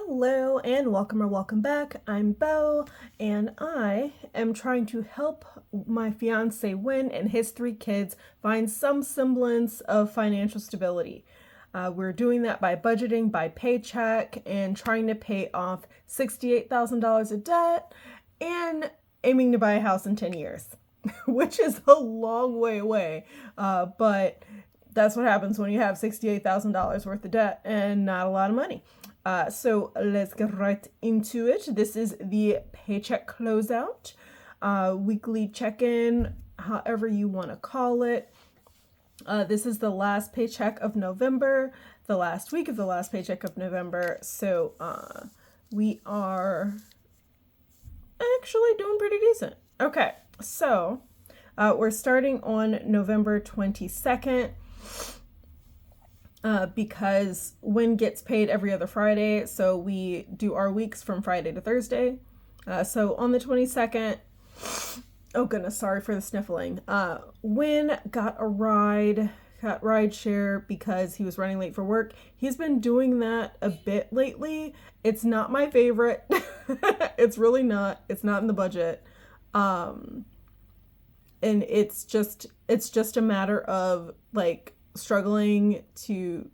Hello and welcome or welcome back. I'm Beau and I am trying to help my fiance Win and his 3 kids find some semblance of financial stability. We're doing that by budgeting by Paycheck and trying to pay off $68,000 of debt and aiming to buy a house in 10 years, which is a long way away. But that's what happens when you have $68,000 worth of debt and not a lot of money. So let's get right into it. This is the Paycheck Closeout, weekly check-in, however you want to call it. This is the last paycheck of November, the last week of the last paycheck of November. So we are actually doing pretty decent. Okay, so we're starting on November 22nd. Because Win gets paid every other Friday, so we do our weeks from Friday to Thursday. So on the 22nd, oh goodness, sorry for the sniffling. Win got ride share because he was running late for work. He's been doing that a bit lately. It's not my favorite. It's really not. It's not in the budget. And it's just a matter of like struggling to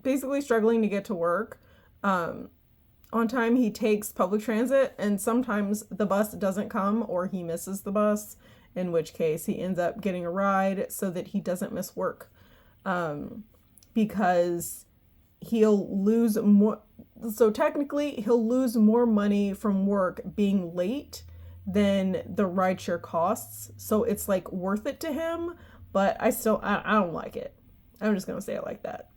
get to work on time. He takes public transit and sometimes the bus doesn't come or he misses the bus, in which case he ends up getting a ride so that he doesn't miss work, because he'll lose more. So technically he'll lose more money from work being late than the rideshare costs, so it's like worth it to him, but I don't like it. I'm just gonna say it like that.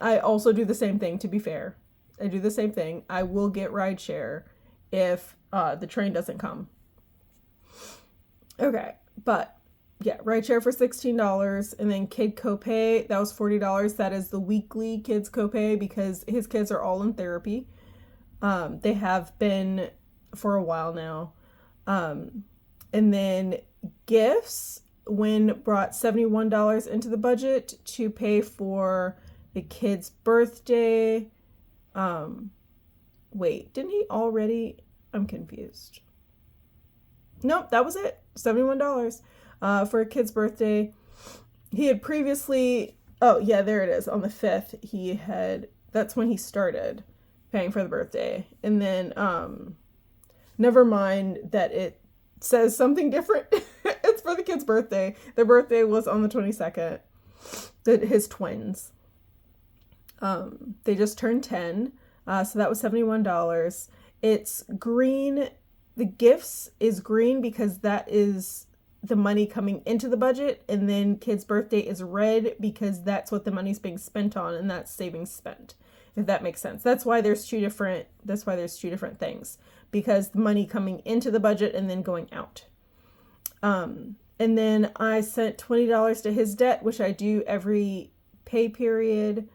I also do the same thing, to be fair. I do the same thing. I will get rideshare if the train doesn't come. Okay, but yeah, rideshare for $16, and then kid copay, that was $40. That is the weekly kids copay because his kids are all in therapy. They have been for a while now. And then gifts, Win brought $71 into the budget to pay for the kid's birthday. Wait, didn't he already? I'm confused. Nope, that was it. $71 for a kid's birthday. He had previously, oh yeah, there it is. On the 5th, that's when he started paying for the birthday. And then, never mind that it says something different. It's for the kid's birthday. Their birthday was on the 22nd. His twins. They just turned 10. So that was $71. It's green. The gifts is green because that is the money coming into the budget. And then kid's birthday is red because that's what the money's being spent on, and that's savings spent. If that makes sense. That's why there's two different things, because the money coming into the budget and then going out. And then I sent $20 to his debt, which I do every pay period.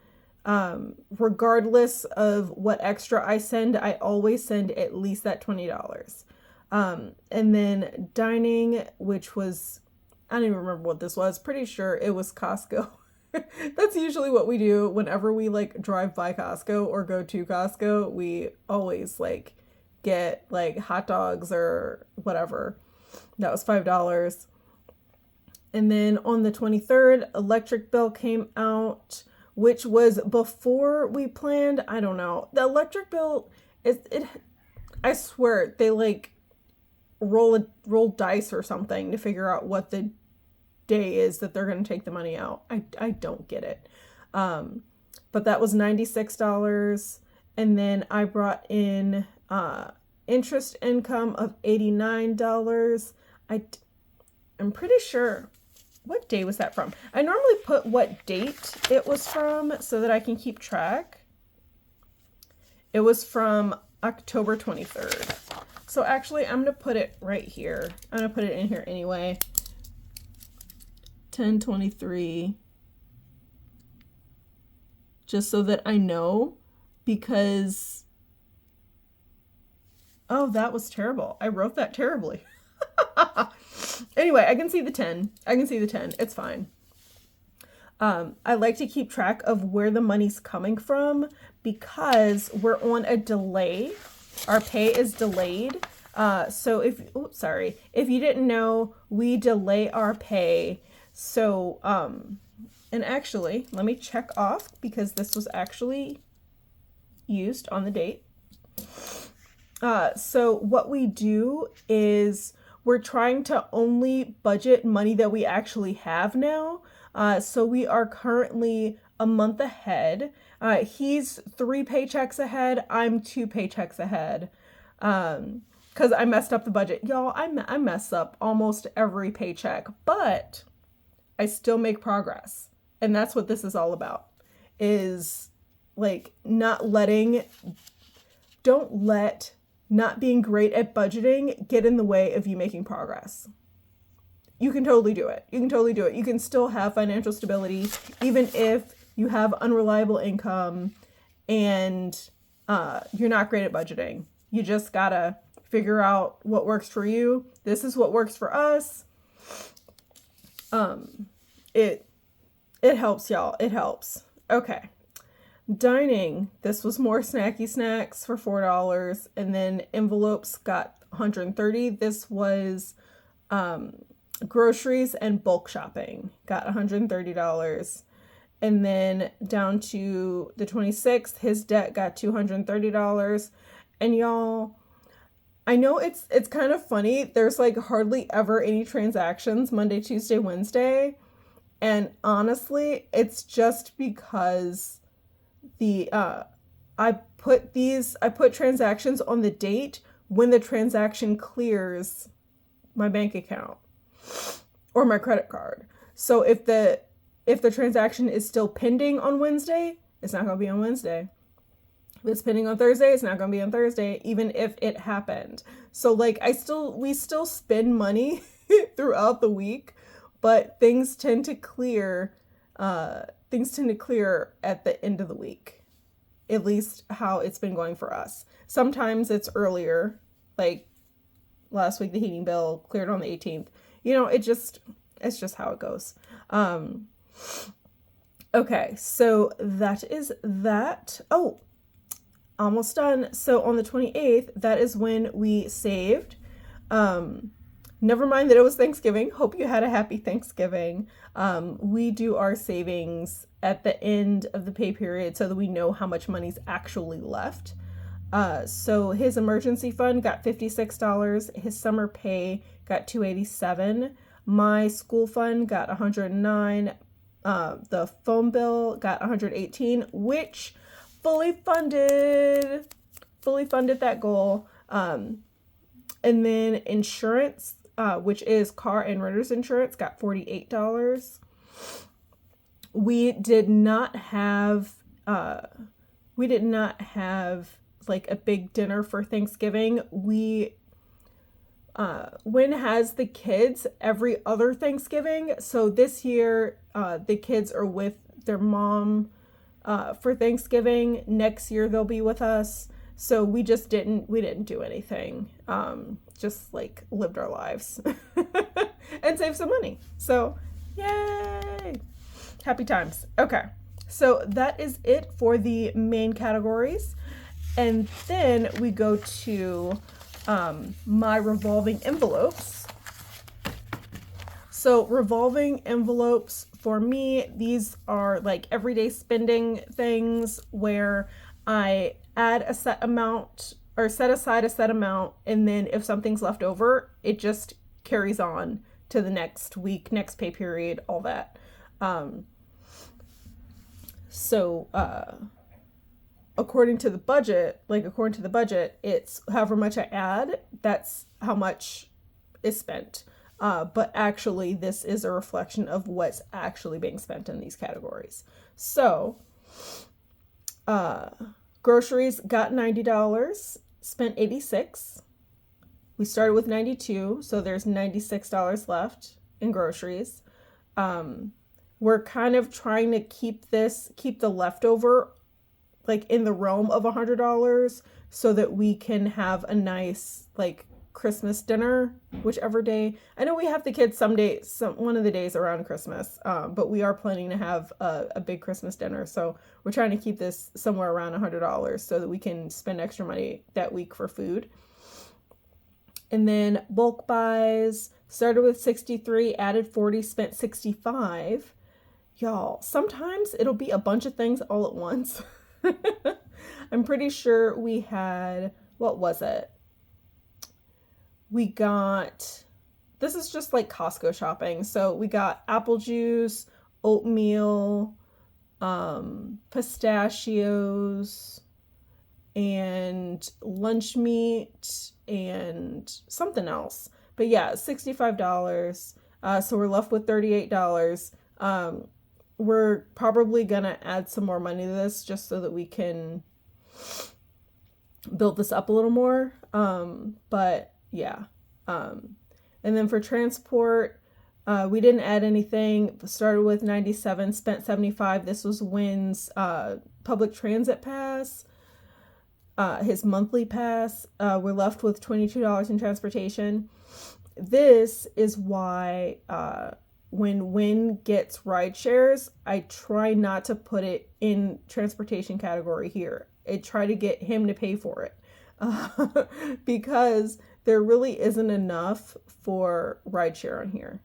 Regardless of what extra I send, I always send at least that $20. And then dining, which was, I don't even remember what this was. Pretty sure it was Costco. That's usually what we do whenever we like drive by Costco or go to Costco. We always like get like hot dogs or whatever. That was $5. And then on the 23rd, electric bill came out, which was before we planned. I don't know. The electric bill I swear they like roll dice or something to figure out what the day is that they're going to take the money out. I don't get it. But that was $96. And then I brought in interest income of $89. I'm pretty sure, what day was that from? I normally put what date it was from so that I can keep track. It was from October 23rd. So actually I'm going to put it right here. I'm going to put it in here anyway. 10/23, just so that I know, because oh, that was terrible. I wrote that terribly. Anyway, I can see the 10. It's fine. I like to keep track of where the money's coming from because we're on a delay. Our pay is delayed. So if you didn't know, we delay our pay. So, and actually, let me check off because this was actually used on the date. So what we do is we're trying to only budget money that we actually have now. So we are currently a month ahead. He's 3 paychecks ahead. I'm 2 paychecks ahead. Because I messed up the budget. Y'all, I mess up almost every paycheck, but I still make progress. And that's what this is all about, is like don't let not being great at budgeting get in the way of you making progress. You can totally do it. You can still have financial stability, even if you have unreliable income and you're not great at budgeting. You just gotta figure out what works for you. This is what works for us. It helps, y'all. It helps. Okay. Dining. This was more snacky snacks for $4, and then envelopes got $130. This was groceries and bulk shopping got $130. And then down to the 26th, his debt got $230. And y'all, I know it's kind of funny. There's like hardly ever any transactions Monday, Tuesday, Wednesday. And honestly, it's just because I put transactions on the date when the transaction clears my bank account or my credit card. So if the transaction is still pending on Wednesday, it's not going to be on Wednesday. If it's pending on Thursday, it's not going to be on Thursday, even if it happened. So like we still spend money throughout the week, but things tend to clear at the end of the week. At least how it's been going for us. Sometimes it's earlier, like last week the heating bill cleared on the 18th. You know, it's just how it goes. Okay, so that is that. Oh, almost done. So on the 28th, that is when we saved. Never mind that it was Thanksgiving. Hope you had a happy Thanksgiving. We do our savings at the end of the pay period so that we know how much money's actually left. So his emergency fund got $56. His summer pay got $287. My school fund got $109. The phone bill got $118, which fully funded that goal. And then insurance, which is car and renter's insurance, got $48. We did not have like a big dinner for Thanksgiving. Wynn has the kids every other Thanksgiving. So this year, the kids are with their mom for Thanksgiving. Next year they'll be with us. So we didn't do anything. Just like lived our lives and saved some money. So yay! Happy times. Okay. So that is it for the main categories. And then we go to my revolving envelopes. So revolving envelopes for me, these are like everyday spending things where I add a set amount or set aside a set amount, and then if something's left over, it just carries on to the next week, next pay period, all that. According to the budget, it's however much I add, that's how much is spent. But actually, this is a reflection of what's actually being spent in these categories. So, groceries got $90, spent $86. We started with $92, so there's $96 left in groceries. We're kind of trying to keep the leftover like in the realm of $100 so that we can have a nice like Christmas dinner, whichever day. I know we have the kids one of the days around Christmas, but we are planning to have a big Christmas dinner. So we're trying to keep this somewhere around $100 so that we can spend extra money that week for food. And then bulk buys, started with 63, added 40, spent 65. Y'all, sometimes it'll be a bunch of things all at once. I'm pretty sure we had, what was it? This is just like Costco shopping. So we got apple juice, oatmeal, pistachios, and lunch meat, and something else. But yeah, $65. So we're left with $38. We're probably gonna add some more money to this just so that we can build this up a little more. But yeah. And then for transport, we didn't add anything. Started with 97, spent 75. This was Wynn's public transit pass, his monthly pass. We're left with $22 in transportation. This is why when Wynn gets ride shares, I try not to put it in transportation category here. I try to get him to pay for it because there really isn't enough for rideshare on here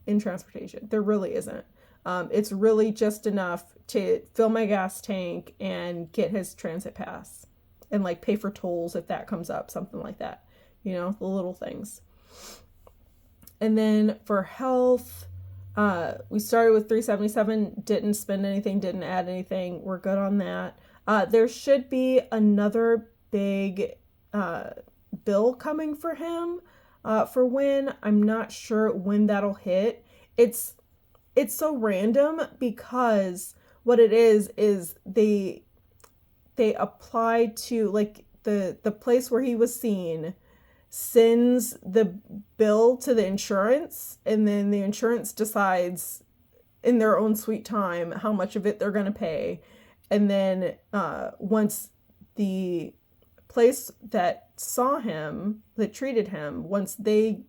in transportation. There really isn't. It's really just enough to fill my gas tank and get his transit pass and like pay for tolls if that comes up, something like that. You know, the little things. And then for health, we started with 377, didn't spend anything, didn't add anything. We're good on that. There should be another big bill coming for him for Wynn. I'm not sure when that'll hit. It's so random because what it is they apply to like the place where he was seen sends the bill to the insurance, and then the insurance decides in their own sweet time how much of it they're going to pay. And then once the place that saw him, that treated him, once they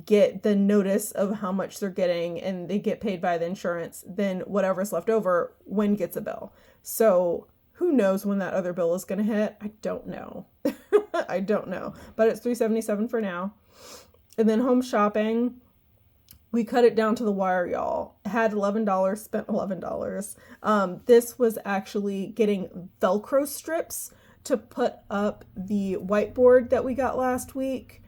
get the notice of how much they're getting and they get paid by the insurance, then whatever's left over, Wynn gets a bill. So who knows when that other bill is going to hit? I don't know. I don't know. But it's $377 for now. And then home shopping, we cut it down to the wire, y'all. Had $11, spent $11. This was actually getting Velcro strips to put up the whiteboard that we got last week.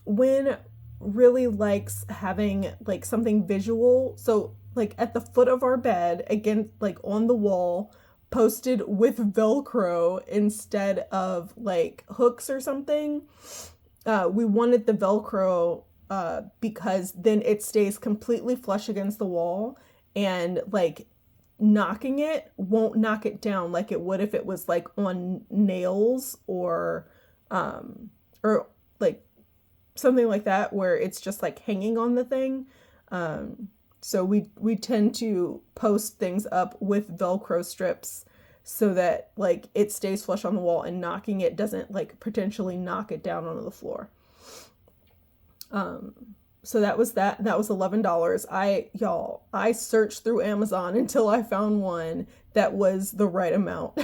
Wynn really likes having like something visual. So like at the foot of our bed, again, like on the wall, posted with Velcro instead of like hooks or something. We wanted the Velcro because then it stays completely flush against the wall, and like knocking it won't knock it down like it would if it was like on nails or like something like that where it's just like hanging on the thing. So we tend to post things up with Velcro strips so that like it stays flush on the wall and knocking it doesn't like potentially knock it down onto the floor. So that was $11. I searched through Amazon until I found one that was the right amount.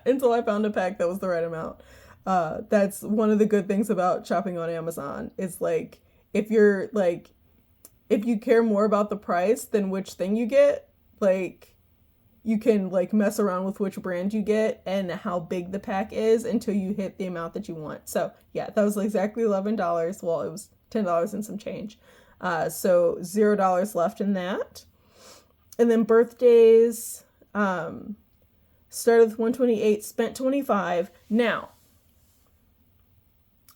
Until I found a pack that was the right amount. That's one of the good things about shopping on Amazon is like if you care more about the price than which thing you get, like you can like mess around with which brand you get and how big the pack is until you hit the amount that you want. So yeah, that was exactly $11. Well, it was $10 and some change. So $0 left in that. And then birthdays, started with 128, spent 25. Now,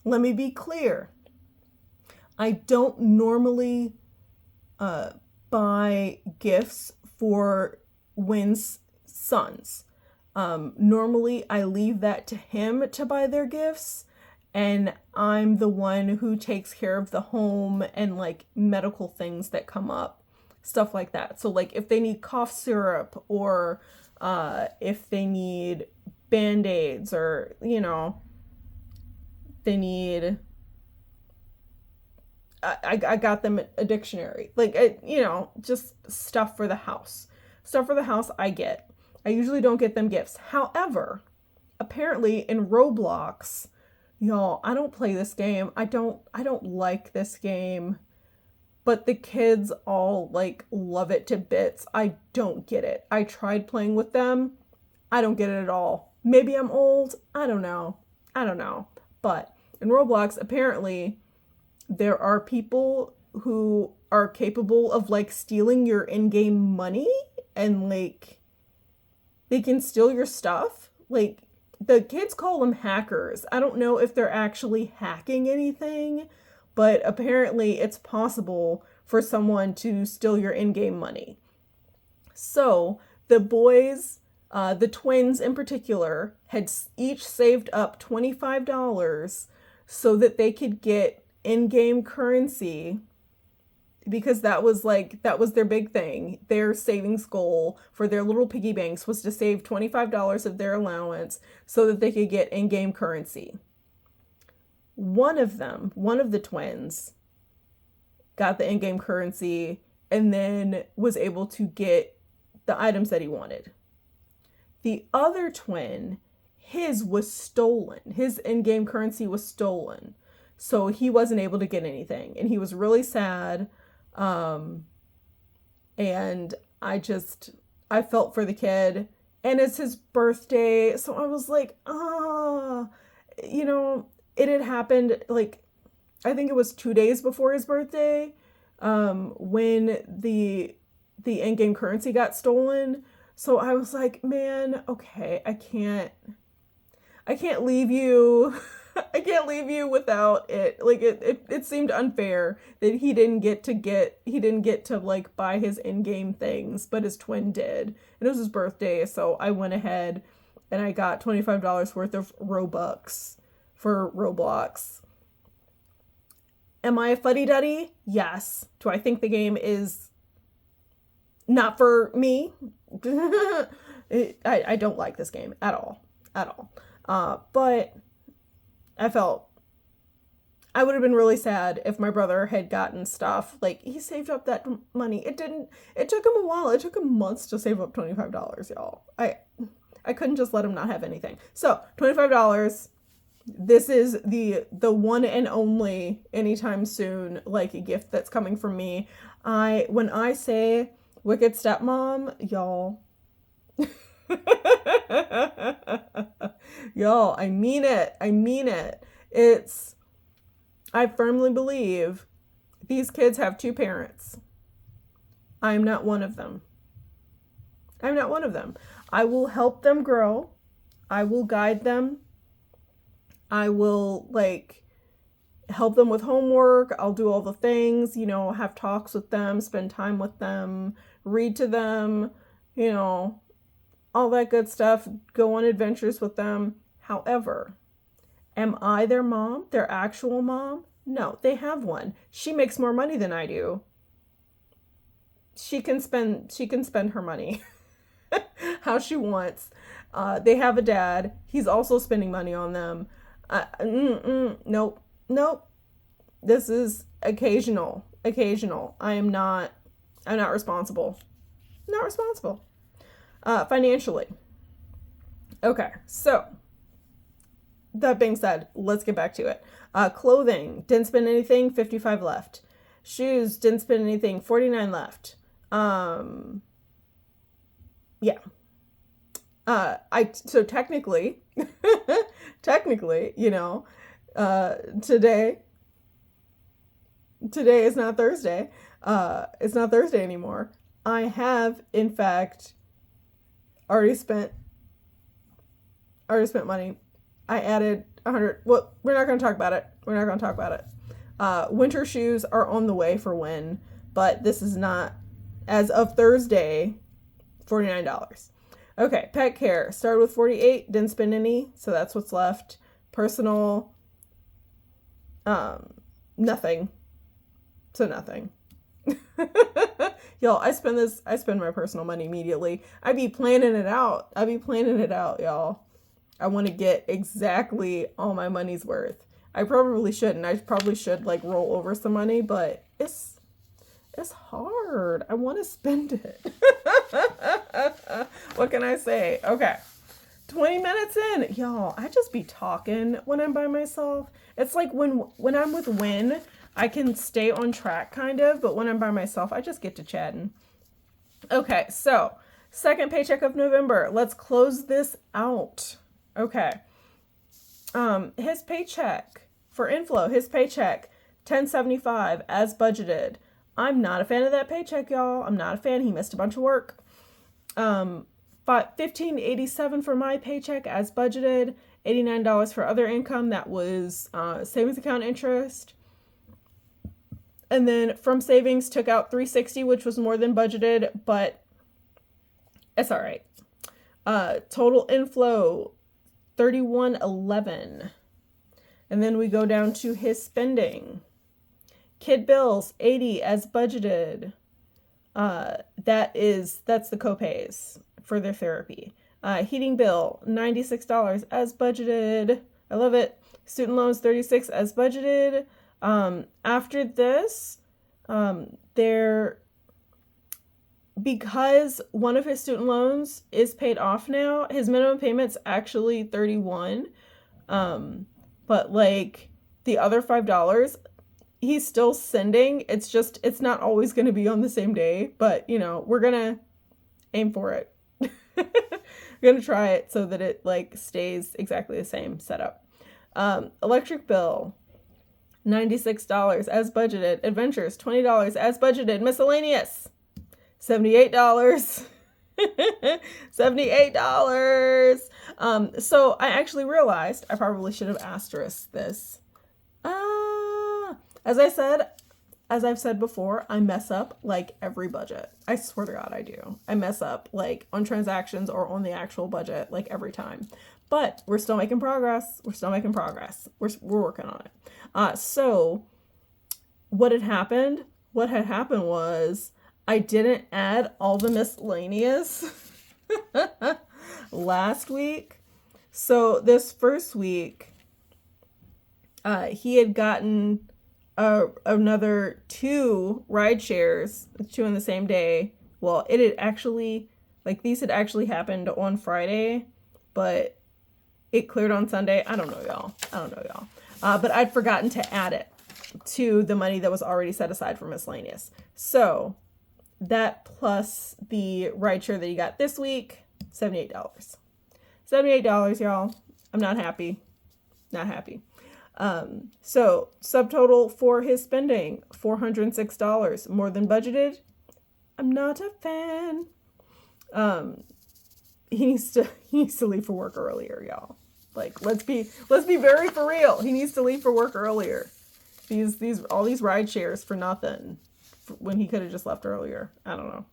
let me be clear. I don't normally buy gifts for Wynn's sons. Normally I leave that to him to buy their gifts, and I'm the one who takes care of the home and like medical things that come up, stuff like that. So like if they need cough syrup or if they need Band-Aids or, you know, they need, I got them a dictionary. Like, just stuff for the house. Stuff for the house I get. I usually don't get them gifts. However, apparently in Roblox, y'all, I don't play this game. I don't like this game. But the kids all like love it to bits. I don't get it. I tried playing with them. I don't get it at all. Maybe I'm old. I don't know. But in Roblox, apparently there are people who are capable of like stealing your in-game money, and like they can steal your stuff. Like, the kids call them hackers. I don't know if they're actually hacking anything, but apparently it's possible for someone to steal your in-game money. So the boys, the twins in particular, had each saved up $25 so that they could get in-game currency, because that was their big thing. Their savings goal for their little piggy banks was to save $25 of their allowance so that they could get in-game currency. One of the twins, got the in-game currency and then was able to get the items that he wanted. The other twin, his was stolen. His in-game currency was stolen. So he wasn't able to get anything. And he was really sad. And I felt for the kid. And it's his birthday. So I was like, it had happened, like, I think it was 2 days before his birthday, when the in-game currency got stolen. So I was like, man, okay, I can't leave you. I can't leave you without it. Like, it seemed unfair that he didn't get to like buy his in-game things, but his twin did. And it was his birthday, so I went ahead and I got $25 worth of Robux for Roblox. Am I a fuddy-duddy? Yes. Do I think the game is not for me? I don't like this game at all. But I would have been really sad if my brother had gotten stuff. Like, he saved up that money. It took him a while. It took him months to save up $25, y'all. I couldn't just let him not have anything. So, $25. This is the one and only anytime soon, like, a gift that's coming from me. When I say wicked stepmom, y'all, y'all, I mean it. I firmly believe these kids have two parents. I'm not one of them. I will help them grow. I will guide them. I will, like, help them with homework. I'll do all the things, have talks with them, spend time with them, read to them, all that good stuff, go on adventures with them. However, am I their mom, their actual mom? No, they have one. She makes more money than I do. She can spend her money how she wants. They have a dad. He's also spending money on them. Nope. This is occasional. I'm not responsible. Financially. Okay, so that being said, let's get back to it. Clothing, didn't spend anything, 55 left. Shoes, didn't spend anything, 49 left. Yeah. So technically, today is not Thursday. It's not Thursday anymore. I have, in fact, already spent money. I added 100. Well, we're not going to talk about it. Winter shoes are on the way for Win, but this is not, as of Thursday, $49. Okay, pet care. Started with 48, didn't spend any, so that's what's left. Personal, nothing. So nothing. Y'all, I spend my personal money immediately. I be planning it out, y'all. I want to get exactly all my money's worth. I probably shouldn't. I probably should like roll over some money, but it's hard. I want to spend it. What can I say? Okay. 20 minutes in. Y'all, I just be talking when I'm by myself. It's like when I'm with Win, I can stay on track kind of, but when I'm by myself, I just get to chatting. Okay, so second paycheck of November. Let's close this out. Okay. His paycheck for inflow, his paycheck, $10.75 as budgeted. I'm not a fan of that paycheck, y'all. I'm not a fan. He missed a bunch of work. But $15.87 for my paycheck as budgeted. $89 for other income. That was savings account interest. And then from savings took out $360, which was more than budgeted, but it's all right. Total inflow $31.11. And then we go down to his spending. Kid bills $80 as budgeted. That's the copays for their therapy. Heating bill $96 as budgeted. I love it. Student loans $36 as budgeted. After this, because one of his student loans is paid off now, his minimum payment's actually $31. But like the other $5, he's still sending. It's not always going to be on the same day, but we're going to aim for it. We're going to try it so that it like stays exactly the same setup. Electric bill, $96 as budgeted. Adventures, $20 as budgeted. Miscellaneous, $78. $78. So I actually realized I probably should have asterisked this. As I've said before, I mess up like every budget. I swear to God, I do. I mess up like on transactions or on the actual budget like every time. But we're still making progress. We're working on it. So what had happened was I didn't add all the miscellaneous last week. So this first week, he had gotten another 2 ride shares, 2 in the same day. Well, these had actually happened on Friday, but it cleared on Sunday. I don't know, y'all. But I'd forgotten to add it to the money that was already set aside for miscellaneous. So that plus the ride share that you got this week, $78. $78, y'all. I'm not happy. So subtotal for his spending, $406, more than budgeted. I'm not a fan. He needs to leave for work earlier, y'all. Like, let's be very for real. He needs to leave for work earlier. All these ride shares for nothing when he could have just left earlier. I don't know.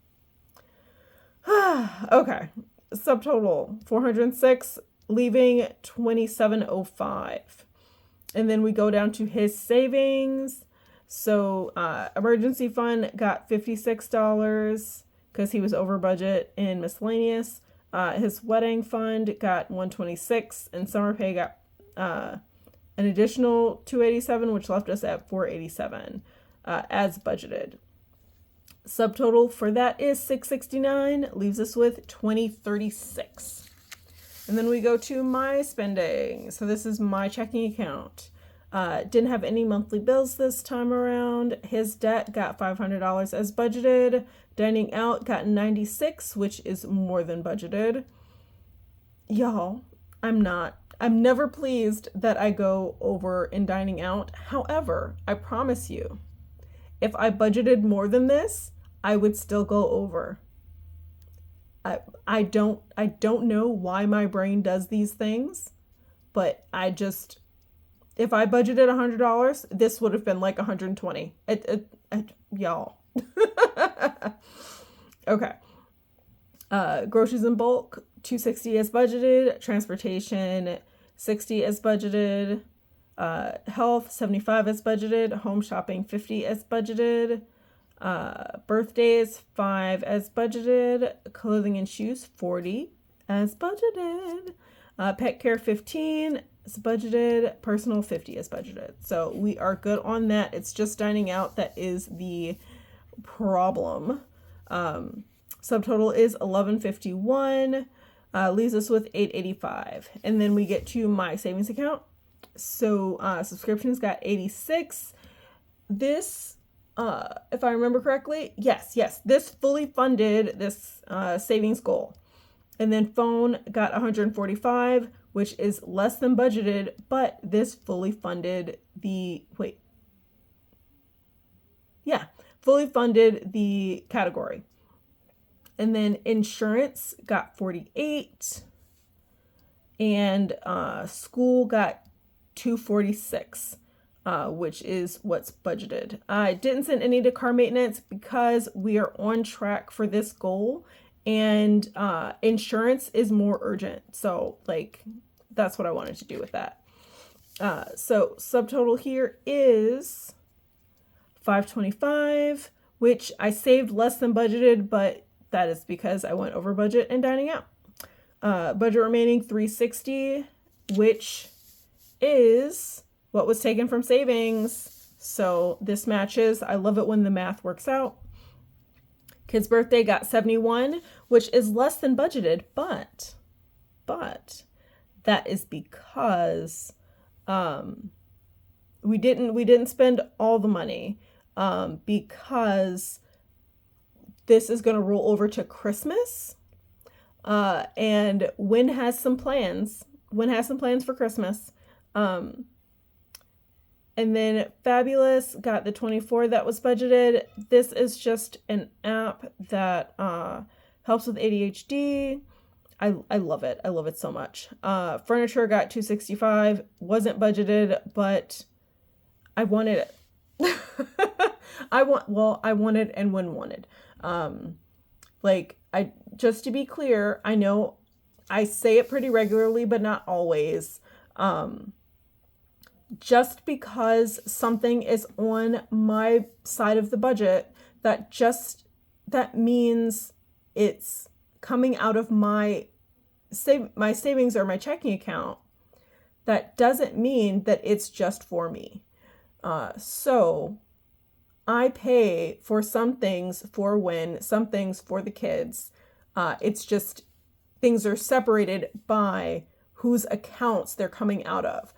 Okay. Subtotal, 406, leaving 2705. And then we go down to his savings. So emergency fund got $56 because he was over budget in miscellaneous. His wedding fund got $126, and summer pay got an additional $287, which left us at $487 as budgeted. Subtotal for that is $669, leaves us with $2036. And then we go to my spending. So this is my checking account. Didn't have any monthly bills this time around. His debt got $500 as budgeted. Dining out got $96, which is more than budgeted. Y'all, I'm never pleased that I go over in dining out. However, I promise you, if I budgeted more than this, I would still go over. I don't know why my brain does these things, but if I budgeted $100, this would have been like $120. Y'all. Okay. Groceries in bulk, $260 as budgeted. Transportation, $60 as budgeted. Health, $75 as budgeted. Home shopping, $50 as budgeted. Birthdays, $5 as budgeted. Clothing and shoes, $40 as budgeted. Pet care, $15. is budgeted. Personal 50 is budgeted. So we are good on that. It's just dining out that is the problem. Subtotal is 1151, leaves us with 885. And then we get to my savings account. So subscriptions got 86. This, if I remember correctly, yes, this fully funded this savings goal. And then phone got 145, which is less than budgeted, but this fully funded fully funded the category. And then insurance got 48, and school got 246, which is what's budgeted. I didn't send any to car maintenance because we are on track for this goal, and insurance is more urgent. So like, that's what I wanted to do with that. So subtotal here is 525, which I saved less than budgeted, but that is because I went over budget and dining out. Budget remaining 360, which is what was taken from savings. So this matches. I love it when the math works out. Kid's birthday got 71, which is less than budgeted, but that is because we didn't spend all the money, because this is going to roll over to Christmas, and Wynn has some plans for Christmas. And then Fabulous got the 24 that was budgeted. This is just an app that helps with ADHD. I love it. I love it so much. Furniture got 265, wasn't budgeted, but I wanted it. I wanted and Wynn wanted. Just to be clear, I know I say it pretty regularly, but not always. Just because something is on my side of the budget, that means it's coming out of my savings or my checking account. That doesn't mean that it's just for me. So I pay for some things for Wynn, some things for the kids. It's just things are separated by whose accounts they're coming out of.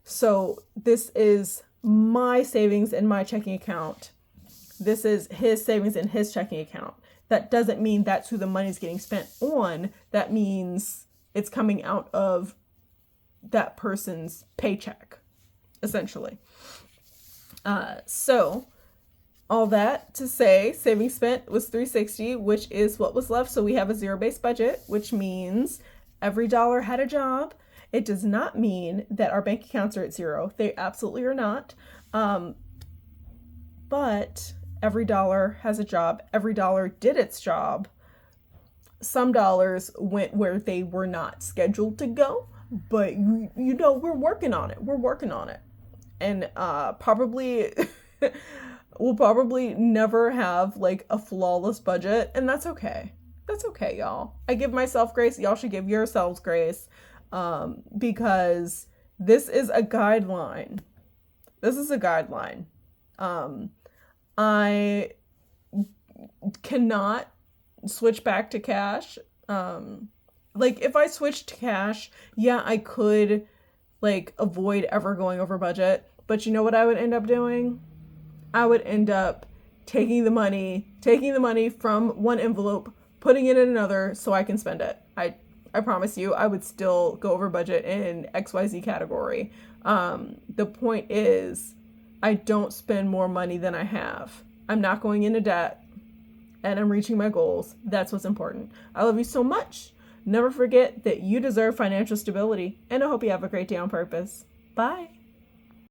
So this is my savings in my checking account. This is his savings in his checking account. That doesn't mean that's who the money's getting spent on. That means it's coming out of that person's paycheck, essentially. So all that to say, savings spent was 360, which is what was left. So we have a zero-based budget, which means every dollar had a job. It does not mean that our bank accounts are at zero. They absolutely are not. But every dollar has a job. Every dollar did its job. Some dollars went where they were not scheduled to go, but we're working on it. We're working on it. And probably we'll probably never have like a flawless budget, and that's okay. That's okay, y'all. I give myself grace. Y'all should give yourselves grace. Because this is a guideline. I cannot switch back to cash. If I switched to cash, yeah, I could avoid ever going over budget. But you know what I would end up doing? I would end up taking the money from one envelope, putting it in another so I can spend it. I promise you, I would still go over budget in XYZ category. The point is, I don't spend more money than I have. I'm not going into debt, and I'm reaching my goals. That's what's important. I love you so much. Never forget that you deserve financial stability, and I hope you have a great day on purpose. Bye.